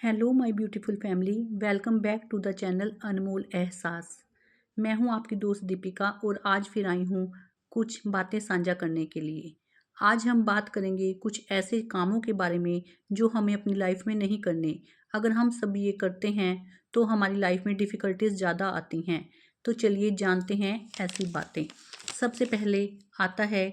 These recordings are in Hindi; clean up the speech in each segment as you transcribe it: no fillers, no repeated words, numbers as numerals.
Hello my beautiful family, welcome back to the channel Anmol Ehsaas. मैं हूं आपकी दोस्त दीपिका और आज फिर आई हूं कुछ बातें साझा करने के लिए। आज हम बात करेंगे कुछ ऐसे कामों के बारे में जो हमें अपनी लाइफ में नहीं करने। अगर हम सब ये करते हैं तो हमारी लाइफ में डिफ़िकल्टीज ज़्यादा आती हैं। तो चलिए जानते हैं ऐसी बातें। सबसे पहले आता है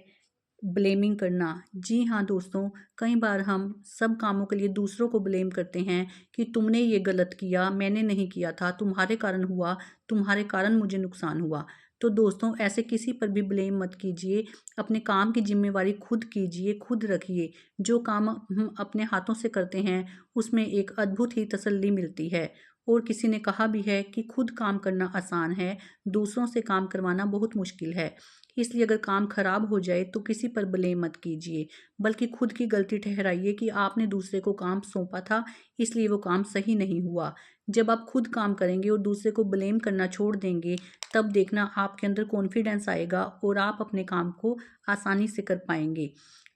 ब्लेमिंग करना। जी हाँ दोस्तों, कई बार हम सब कामों के लिए दूसरों को ब्लेम करते हैं कि तुमने ये गलत किया, मैंने नहीं किया था, तुम्हारे कारण हुआ, तुम्हारे कारण मुझे नुकसान हुआ। तो दोस्तों, ऐसे किसी पर भी ब्लेम मत कीजिए। अपने काम की जिम्मेवारी खुद कीजिए, खुद रखिए। जो काम हम अपने हाथों से करते हैं उसमें एक अद्भुत ही तसल्ली मिलती है। और किसी ने कहा भी है कि खुद काम करना आसान है, दूसरों से काम करवाना बहुत मुश्किल है। इसलिए अगर काम खराब हो जाए तो किसी पर ब्लेम मत कीजिए, बल्कि खुद की गलती ठहराइए कि आपने दूसरे को काम सौंपा था, इसलिए वो काम सही नहीं हुआ। जब आप खुद काम करेंगे और दूसरे को ब्लेम करना छोड़ देंगे, तब देखना आपके अंदर कॉन्फिडेंस आएगा और आप अपने काम को आसानी से कर पाएंगे।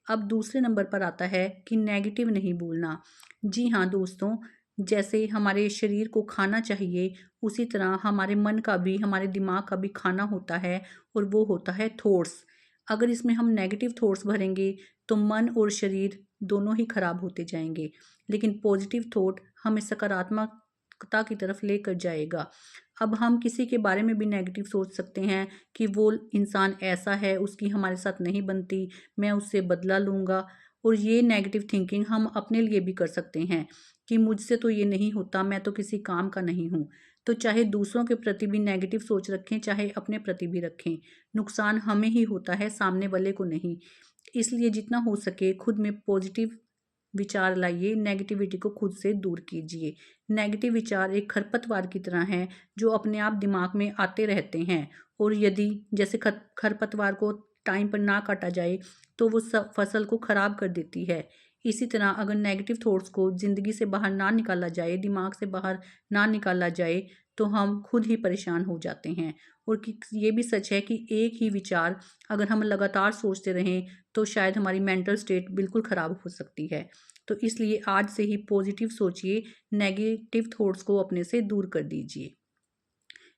अब दूसरे नंबर पर आता है कि नेगेटिव नहीं बोलना। जी हाँ दोस्तों, जैसे हमारे शरीर को खाना चाहिए, उसी तरह हमारे मन का भी, हमारे दिमाग का भी खाना होता है, और वो होता है थॉट्स। अगर इसमें हम नेगेटिव थॉट्स भरेंगे तो मन और शरीर दोनों ही खराब होते जाएंगे। लेकिन पॉजिटिव थॉट हमें सकारात्मकता की तरफ लेकर जाएगा। अब हम किसी के बारे में भी नेगेटिव सोच सकते हैं कि वो इंसान ऐसा है, उसकी हमारे साथ नहीं बनती, मैं उससे बदला लूँगा। और ये नेगेटिव थिंकिंग हम अपने लिए भी कर सकते हैं कि मुझसे तो ये नहीं होता, मैं तो किसी काम का नहीं हूँ। तो चाहे दूसरों के प्रति भी नेगेटिव सोच रखें, चाहे अपने प्रति भी रखें, नुकसान हमें ही होता है, सामने वाले को नहीं। इसलिए जितना हो सके खुद में पॉजिटिव विचार लाइए, नेगेटिविटी को खुद से दूर कीजिए। नेगेटिव विचार एक खरपतवार की तरह हैं जो अपने आप दिमाग में आते रहते हैं, और यदि जैसे खरपतवार को टाइम पर ना काटा जाए तो वो सब फसल को खराब कर देती है। इसी तरह अगर नेगेटिव थॉट्स को ज़िंदगी से बाहर ना निकाला जाए, दिमाग से बाहर ना निकाला जाए, तो हम खुद ही परेशान हो जाते हैं। और ये भी सच है कि एक ही विचार अगर हम लगातार सोचते रहें तो शायद हमारी मेंटल स्टेट बिल्कुल ख़राब हो सकती है। तो इसलिए आज से ही पॉजिटिव सोचिए, नेगेटिव थॉट्स को अपने से दूर कर दीजिए।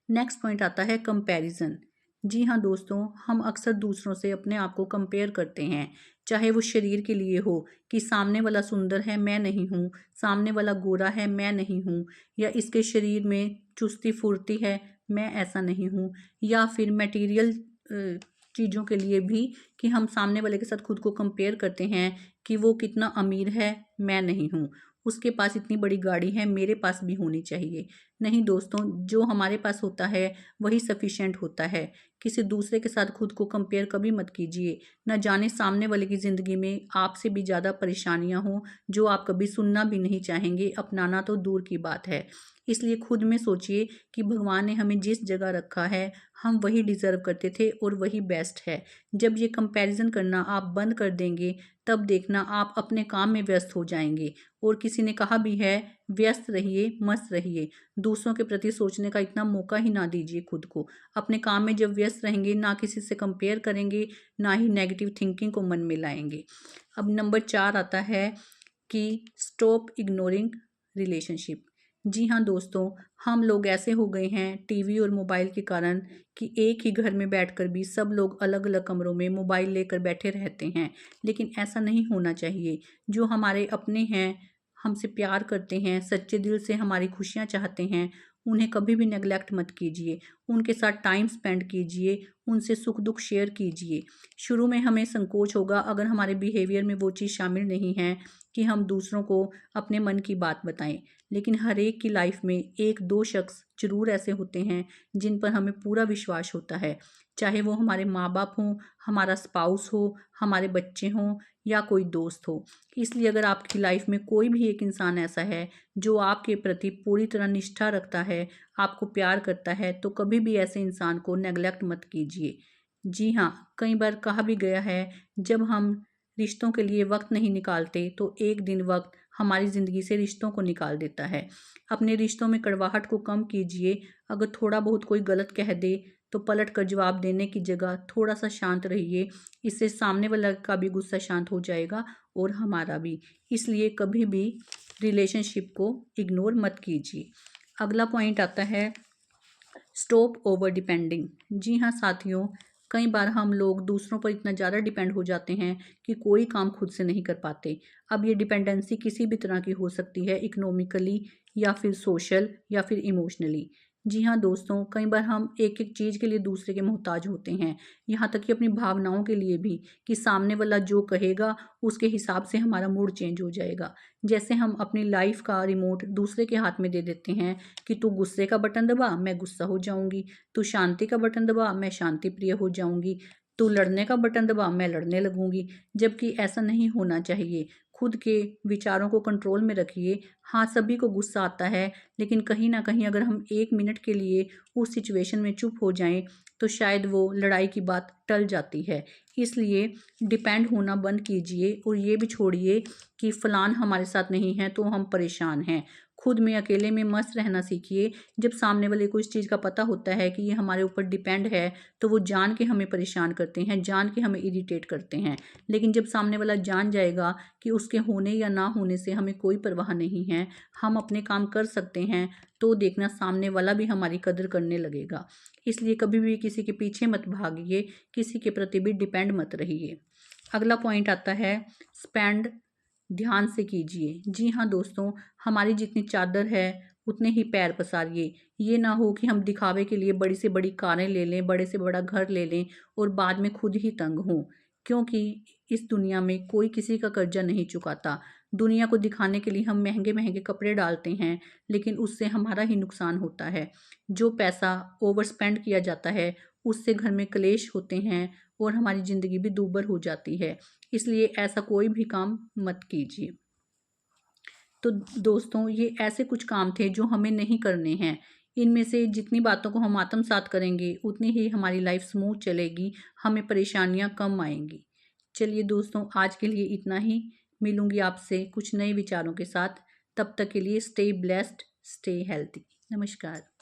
नेक्स्ट पॉइंट आता है कंपैरिजन। जी हाँ दोस्तों, हम अक्सर दूसरों से अपने आप को कंपेयर करते हैं, चाहे वो शरीर के लिए हो कि सामने वाला सुंदर है, मैं नहीं हूँ, सामने वाला गोरा है, मैं नहीं हूँ, या इसके शरीर में चुस्ती फुर्ती है, मैं ऐसा नहीं हूँ। या फिर मटेरियल चीज़ों के लिए भी कि हम सामने वाले के साथ खुद को कंपेयर करते हैं कि वो कितना अमीर है, मैं नहीं हूँ, उसके पास इतनी बड़ी गाड़ी है, मेरे पास भी होनी चाहिए। नहीं दोस्तों, जो हमारे पास होता है वही सफिशिएंट होता है। किसी दूसरे के साथ खुद को कंपेयर कभी मत कीजिए। न जाने सामने वाले की ज़िंदगी में आपसे भी ज़्यादा परेशानियां हों जो आप कभी सुनना भी नहीं चाहेंगे, अपनाना तो दूर की बात है। इसलिए खुद में सोचिए कि भगवान ने हमें जिस जगह रखा है हम वही डिज़र्व करते थे और वही बेस्ट है। जब ये कंपैरिजन करना आप बंद कर देंगे, तब देखना आप अपने काम में व्यस्त हो जाएंगे। और किसी ने कहा भी है, व्यस्त रहिए, मस्त रहिए। दूसरों के प्रति सोचने का इतना मौका ही ना दीजिए खुद को। अपने काम में जब व्यस्त रहेंगे, ना किसी से कंपेयर करेंगे, ना ही नेगेटिव थिंकिंग को मन में लाएंगे। अब नंबर 4 आता है कि स्टॉप इग्नोरिंग रिलेशनशिप। जी हाँ दोस्तों, हम लोग ऐसे हो गए हैं टीवी और मोबाइल के कारण कि एक ही घर में बैठकर भी सब लोग अलग अलग कमरों में मोबाइल लेकर बैठे रहते हैं। लेकिन ऐसा नहीं होना चाहिए। जो हमारे अपने हैं, हमसे प्यार करते हैं, सच्चे दिल से हमारी खुशियाँ चाहते हैं, उन्हें कभी भी नेगलेक्ट मत कीजिए। उनके साथ टाइम स्पेंड कीजिए, उनसे सुख दुख शेयर कीजिए। शुरू में हमें संकोच होगा अगर हमारे बिहेवियर में वो चीज़ शामिल नहीं है कि हम दूसरों को अपने मन की बात बताएं। लेकिन हर एक की लाइफ में एक दो शख्स जरूर ऐसे होते हैं जिन पर हमें पूरा विश्वास होता है, चाहे वो हमारे माँ बाप हों, हमारा स्पाउस हो, हमारे बच्चे हों, या कोई दोस्त हो। इसलिए अगर आपकी लाइफ में कोई भी एक इंसान ऐसा है जो आपके प्रति पूरी तरह निष्ठा रखता है, आपको प्यार करता है, तो कभी भी ऐसे इंसान को नेगलेक्ट मत कीजिए। जी हाँ, कई बार कहा भी गया है, जब हम रिश्तों के लिए वक्त नहीं निकालते तो एक दिन वक्त हमारी ज़िंदगी से रिश्तों को निकाल देता है। अपने रिश्तों में कड़वाहट को कम कीजिए। अगर थोड़ा बहुत कोई गलत कह दे तो पलट कर जवाब देने की जगह थोड़ा सा शांत रहिए। इससे सामने वाला का भी गुस्सा शांत हो जाएगा और हमारा भी। इसलिए कभी भी रिलेशनशिप को इग्नोर मत कीजिए। अगला पॉइंट आता है स्टॉप ओवर डिपेंडिंग। जी हाँ साथियों, कई बार हम लोग दूसरों पर इतना ज़्यादा डिपेंड हो जाते हैं कि कोई काम खुद से नहीं कर पाते। अब ये डिपेंडेंसी किसी भी तरह की हो सकती है, इकोनॉमिकली या फिर सोशल या फिर इमोशनली। जी हाँ दोस्तों, कई बार हम एक एक चीज़ के लिए दूसरे के मोहताज होते हैं, यहाँ तक कि अपनी भावनाओं के लिए भी, कि सामने वाला जो कहेगा उसके हिसाब से हमारा मूड चेंज हो जाएगा। जैसे हम अपनी लाइफ का रिमोट दूसरे के हाथ में दे देते हैं कि तू गुस्से का बटन दबा, मैं गुस्सा हो जाऊंगी। तू शांति का बटन दबा, मैं शांति प्रिय हो जाऊंगी। तू लड़ने का बटन दबा, मैं लड़ने लगूंगी। जबकि ऐसा नहीं होना चाहिए। खुद के विचारों को कंट्रोल में रखिए। हाँ, सभी को गुस्सा आता है, लेकिन कहीं ना कहीं अगर हम 1 मिनट के लिए उस सिचुएशन में चुप हो जाएं तो शायद वो लड़ाई की बात टल जाती है। इसलिए डिपेंड होना बंद कीजिए और ये भी छोड़िए कि फलान हमारे साथ नहीं है तो हम परेशान हैं। खुद में अकेले में मस्त रहना सीखिए। जब सामने वाले को इस चीज़ का पता होता है कि ये हमारे ऊपर डिपेंड है, तो वो जान के हमें परेशान करते हैं, जान के हमें इरिटेट करते हैं। लेकिन जब सामने वाला जान जाएगा कि उसके होने या ना होने से हमें कोई परवाह नहीं है, हम अपने काम कर सकते हैं, तो देखना सामने वाला भी हमारी कदर करने लगेगा। इसलिए कभी भी किसी के पीछे मत भागिए, किसी के प्रति भी डिपेंड मत रहिए। अगला पॉइंट आता है स्पेंड ध्यान से कीजिए। जी हाँ दोस्तों, हमारी जितनी चादर है उतने ही पैर पसारिए। ये ना हो कि हम दिखावे के लिए बड़ी से बड़ी कारें ले लें, बड़े से बड़ा घर ले लें और बाद में खुद ही तंग हों। क्योंकि इस दुनिया में कोई किसी का कर्जा नहीं चुकाता। दुनिया को दिखाने के लिए हम महंगे महंगे कपड़े डालते हैं, लेकिन उससे हमारा ही नुकसान होता है। जो पैसा ओवर स्पेंड किया जाता है उससे घर में क्लेश होते हैं और हमारी ज़िंदगी भी दूभर हो जाती है। इसलिए ऐसा कोई भी काम मत कीजिए। तो दोस्तों, ये ऐसे कुछ काम थे जो हमें नहीं करने हैं। इनमें से जितनी बातों को हम आत्मसात करेंगे उतनी ही हमारी लाइफ स्मूथ चलेगी, हमें परेशानियां कम आएंगी। चलिए दोस्तों, आज के लिए इतना ही। मिलूंगी आपसे कुछ नए विचारों के साथ। तब तक के लिए स्टे ब्लेस्ड, स्टे हेल्थी। नमस्कार।